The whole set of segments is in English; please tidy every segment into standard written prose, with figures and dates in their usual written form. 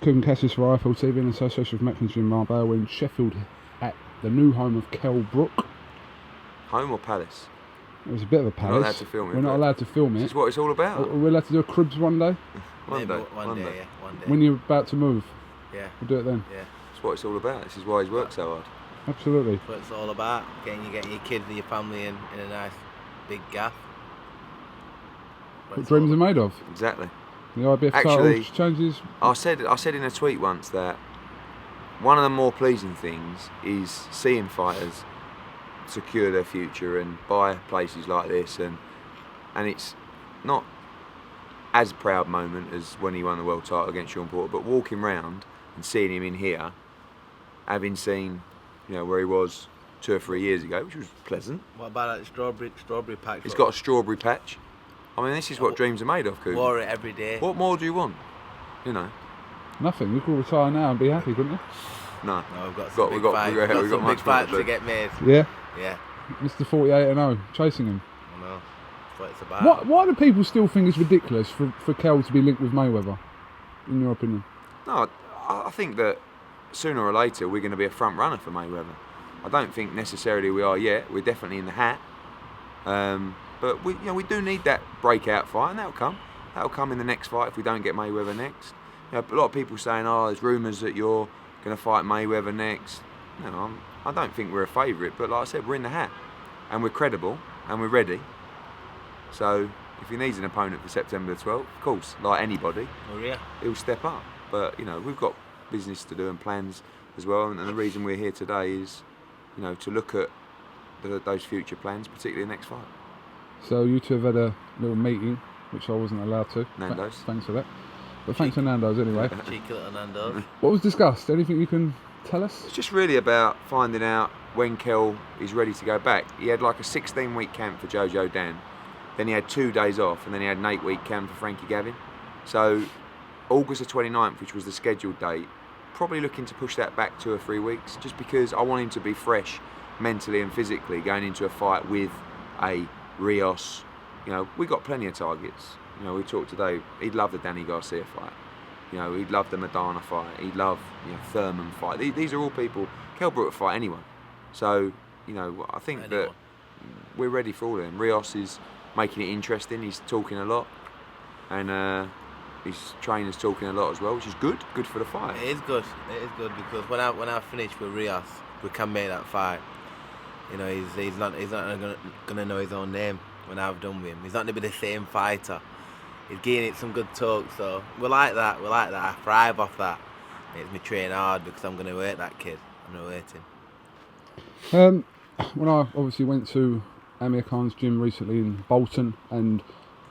Coogan Cassis for IFL TV in association with Macklin Gym Marbella in Sheffield at the new home of Kell Brook. Home or palace? It was a bit of a palace. We're not allowed to film it. We're not allowed to film it. This is what it's all about. Are we allowed to do a cribs one day? One day. One day. When you're about to move? Yeah. We'll do it then. Yeah. That's what it's all about. This is why he's worked so hard. Absolutely. That's what it's all about. Getting your kids and your family in a nice big gaff. What dreams are made of. Exactly. The IBF Actually, titles changes. I said in a tweet once that one of the more pleasing things is seeing fighters secure their future and buy places like this, and it's not as proud moment as when he won the world title against Sean Porter, but walking round and seeing him in here, having seen, where he was 2 or 3 years ago, which was pleasant. What about that strawberry patch? He's got a strawberry patch. I mean, this is what dreams are made of, Coogan. Wore it every day. What more do you want? Nothing. You could retire now and be happy, couldn't you? No. We've got some big fights to get made. Yeah. Yeah. Mr. 48-0, chasing him. I know. That's what it's about. Why do people still think it's ridiculous for Kell to be linked with Mayweather, in your opinion? No, I think that sooner or later we're going to be a front runner for Mayweather. I don't think necessarily we are yet. We're definitely in the hat. But we do need that breakout fight, and that'll come. That'll come in the next fight if we don't get Mayweather next. A lot of people saying, there's rumours that you're going to fight Mayweather next. I don't think we're a favourite, but like I said, we're in the hat, and we're credible, and we're ready. So if he needs an opponent for September the 12th, of course, like anybody, he'll step up. But we've got business to do and plans as well, and the reason we're here today is, to look at those future plans, particularly the next fight. So you two have had a little meeting, which I wasn't allowed to. Nando's. Thanks for that. But thanks to Nando's anyway. Cheeky little Nando's. What was discussed? Anything you can tell us? It's just really about finding out when Kell is ready to go back. He had like a 16-week camp for Jojo Dan, then he had 2 days off, and then he had an 8-week camp for Frankie Gavin. So August the 29th, which was the scheduled date, probably looking to push that back 2 or 3 weeks, just because I want him to be fresh mentally and physically going into a fight with a Rios. We got plenty of targets. We talked today, he'd love the Danny Garcia fight. He'd love the Madonna fight. He'd love Thurman fight. These are all people. Kell Brook would fight anyone. So I think that we're ready for all of them. Rios is making it interesting. He's talking a lot, and his trainer's talking a lot as well, which is good. Good for the fight. It is good. It is good because when I finish with Rios, we can make that fight. He's not gonna know his own name when I've done with him. He's not gonna be the same fighter. He's gaining some good talk, so we like that. I thrive off that. Makes me train hard because I'm gonna hurt that kid. I'm gonna hurt him. When I obviously went to Amir Khan's gym recently in Bolton, and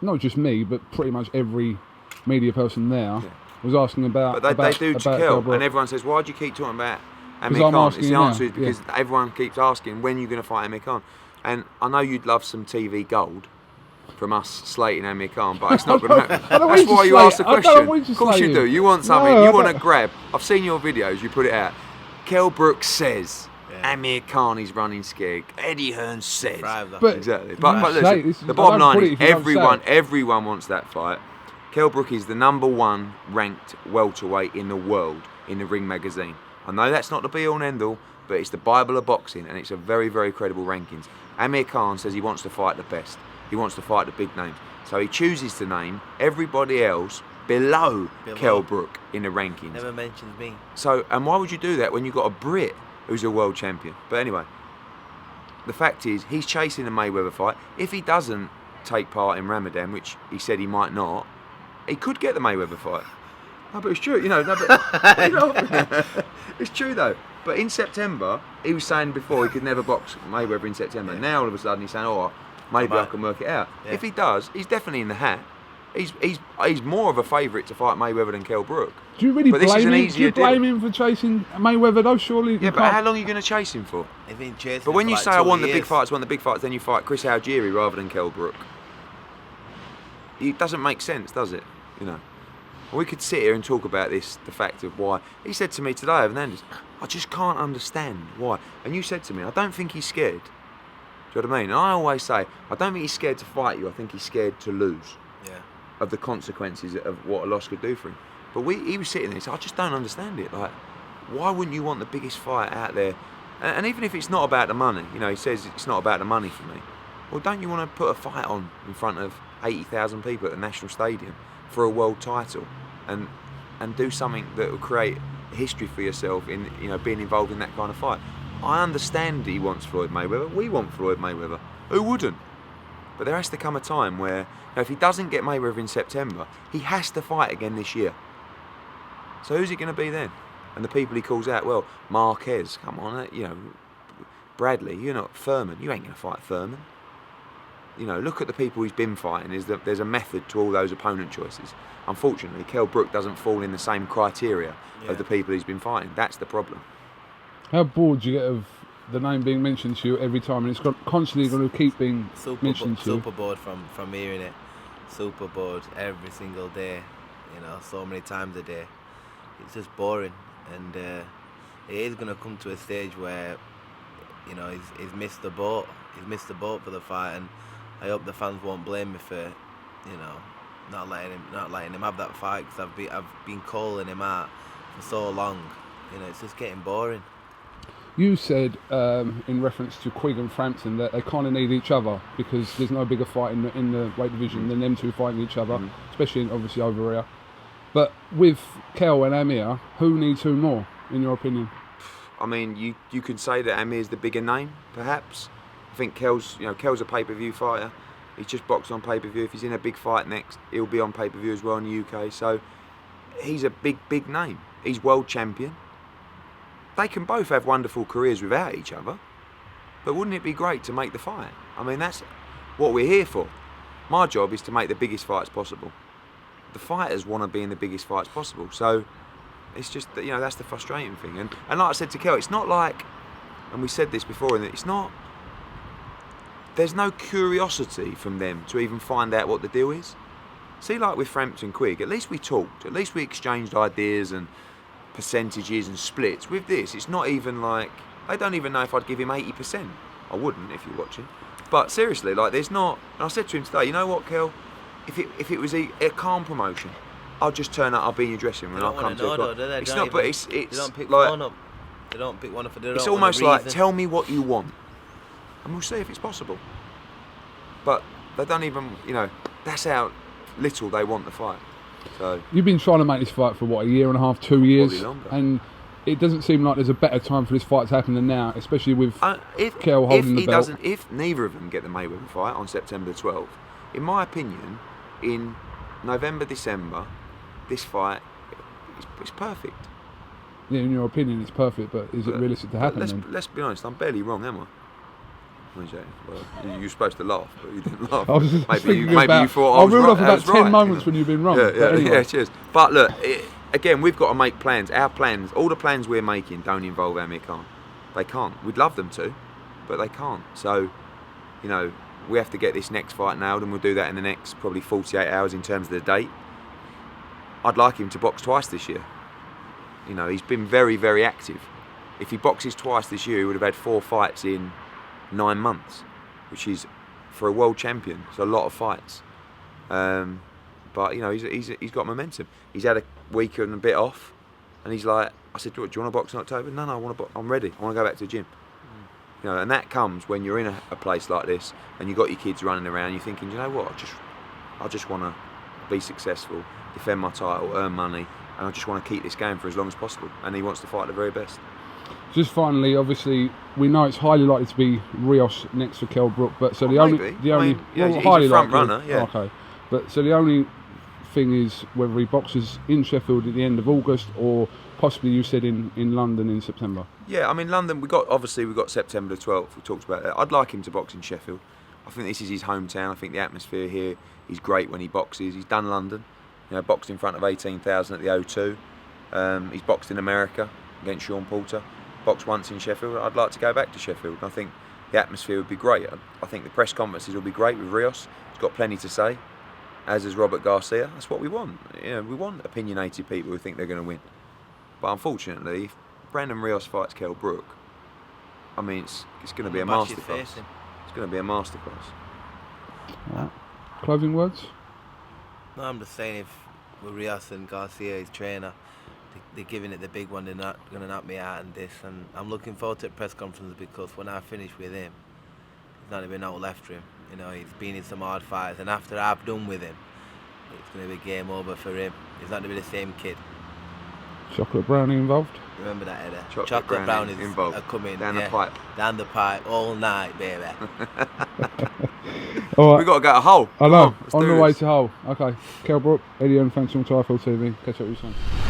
not just me, but pretty much every media person there was asking about. But they do to Kell, and everyone says, "Why do you keep talking about Amir Khan?" It's the answer is because everyone keeps asking when you're going to fight Amir Khan, and I know you'd love some TV gold from us slating Amir Khan, but it's not going to happen. That's why you asked the question. Of course you do. You want something. You want to grab. I've seen your videos. You put it out. Kell Brook says Amir Khan is running scared. Eddie Hearn says. Exactly. But listen, the bottom line is everyone wants that fight. Kell Brook is the #1 ranked welterweight in the world in the Ring magazine. I know that's not the be-all and end-all, but it's the Bible of boxing, and it's a very, very credible rankings. Amir Khan says he wants to fight the best. He wants to fight the big names. So he chooses to name everybody else below Kell Brook in the rankings. Never mentions me. So, and why would you do that when you've got a Brit who's a world champion? But anyway, the fact is, he's chasing a Mayweather fight. If he doesn't take part in Ramadan, which he said he might not, he could get the Mayweather fight. No, but it's true, it's true though. But in September, he was saying before he could never box Mayweather in September. Now all of a sudden he's saying, maybe I can work it out. If he does, he's definitely in the hat. He's more of a favourite to fight Mayweather than Kell Brook. Do you really blame him for chasing Mayweather though? Surely. Yeah, but how long are you going to chase him for? But when you say I want the big fights, then you fight Chris Algieri rather than Kell Brook. It doesn't make sense, does it? We could sit here and talk about this, the fact of why. He said to me today, Hernandez, I just can't understand why. And you said to me, I don't think he's scared. Do you know what I mean? And I always say, I don't think he's scared to fight you, I think he's scared to lose. Of the consequences of what a loss could do for him. But he was sitting there, so I just don't understand it. Like, why wouldn't you want the biggest fight out there? And even if it's not about the money, you know, he says it's not about the money for me. Well, don't you want to put a fight on in front of 80,000 people at the National Stadium for a world title, and do something that will create a history for yourself in, you know, being involved in that kind of fight? I understand he wants Floyd Mayweather. We want Floyd Mayweather. Who wouldn't? But there has to come a time where, you know, if he doesn't get Mayweather in September, he has to fight again this year. So who's it going to be then? And the people he calls out, well, Marquez, come on, you know, Bradley, you're not Furman, you ain't going to fight Furman. You know, look at the people he's been fighting. There's a method to all those opponent choices. Unfortunately, Kell Brook doesn't fall in the same criteria of the people he's been fighting. That's the problem. How bored do you get of the name being mentioned to you every time, and it's constantly going to keep being mentioned to you? Super bored from hearing it. Super bored every single day. You know, so many times a day. It's just boring, and it is going to come to a stage where, you know, he's missed the boat. He's missed the boat for the fight, and I hope the fans won't blame me for, you know, not letting him have that fight, because I've been calling him out for so long. You know, it's just getting boring. You said in reference to Quigg and Frampton that they kind of need each other, because there's no bigger fight in the weight division than them two fighting each other, especially obviously over here. But with Kell and Amir, who needs who more, in your opinion? I mean, you could say that Amir's the bigger name, perhaps. I think Kell's a pay-per-view fighter. He's just boxed on pay-per-view. If he's in a big fight next, he'll be on pay-per-view as well in the UK. So he's a big name. He's world champion. They can both have wonderful careers without each other. But wouldn't it be great to make the fight? I mean, that's what we're here for. My job is to make the biggest fights possible. The fighters want to be in the biggest fights possible. So it's just, you know, that's the frustrating thing. And like I said to Kell, it's not like, and we said this before, and it's not, there's no curiosity from them to even find out what the deal is. See, like with Frampton Quigg, at least we talked, at least we exchanged ideas and percentages and splits. With this, it's not even like, I don't even know if I'd give him 80%. I wouldn't if you're watching. But seriously, like, there's not, and I said to him today, you know what, Kell, if it was a calm promotion, I'll just turn up, I'll be in your dressing room and I'll come to it. It's not, but it's they don't pick like, one up. They don't pick one up. It's almost like, tell me what you want, and we'll see if it's possible. But they don't even, you know, that's how little they want the fight. So you've been trying to make this fight for what, a year and a half, 2 years, probably longer. And it doesn't seem like there's a better time for this fight to happen than now, especially with Kell holding the belt. If neither of them get the Mayweather fight on September the 12th, in my opinion, in November, December, this fight is perfect. Yeah, in your opinion, it's perfect, but is it realistic to happen? Let's be honest, I'm barely wrong, am I? Well, you're supposed to laugh, but you didn't laugh. Maybe you thought I was right. I reeled off about 10 moments when you've been wrong. Yeah, cheers. But look, again, we've got to make plans. Our plans, all the plans we're making, don't involve Amir Khan. They can't. We'd love them to, but they can't. So, you know, we have to get this next fight nailed, and we'll do that in the next probably 48 hours in terms of the date. I'd like him to box twice this year. You know, he's been very, very active. If he boxes twice this year, he would have had 4 fights in 9 months, which is, for a world champion, it's a lot of fights. But you know, he's got momentum. He's had a week and a bit off, and he's like, I said, do you want to box in October? No, I want to. I'm ready. I want to go back to the gym. You know, and that comes when you're in a place like this, and you've got your kids running around. You're thinking, you know what? I just want to be successful, defend my title, earn money, and I just want to keep this going for as long as possible. And he wants to fight the very best. Just finally, obviously, we know it's highly likely to be Rios next for Kell Brook, but so he's highly a front runner, yeah. Okay, but so the only thing is whether he boxes in Sheffield at the end of August, or possibly, you said, in London in September. Yeah, I mean, London, we've got September the 12th, we talked about that. I'd like him to box in Sheffield. I think this is his hometown. I think the atmosphere here is great when he boxes. He's done London, you know, boxed in front of 18,000 at the O2. He's boxed in America against Sean Porter. Boxed once in Sheffield. I'd like to go back to Sheffield. I think the atmosphere would be great. I think the press conferences will be great with Rios. He's got plenty to say, as has Robert Garcia. That's what we want. You know, we want opinionated people who think they're going to win. But unfortunately, if Brandon Rios fights Kell Brook, I mean, it's going to be a masterclass. It's going to be a masterclass. Right. Closing words? No, I'm just saying, Rios and Garcia, his trainer. They're giving it the big one. They're not going to knock me out and this. And I'm looking forward to the press conference because when I finish with him, there's not even no left for him. You know, he's been in some hard fights, and after I've done with him, it's going to be game over for him. He's not going to be the same kid. Chocolate brownie involved? Remember that, Eddie? Chocolate brownies involved. Are coming down the pipe. Down the pipe all night, baby. All right. We've got to go to Hull. I know. On the way to Hull. Okay. Kell Brook, Eddie and thanks for Typhoon TV. Catch up with you soon.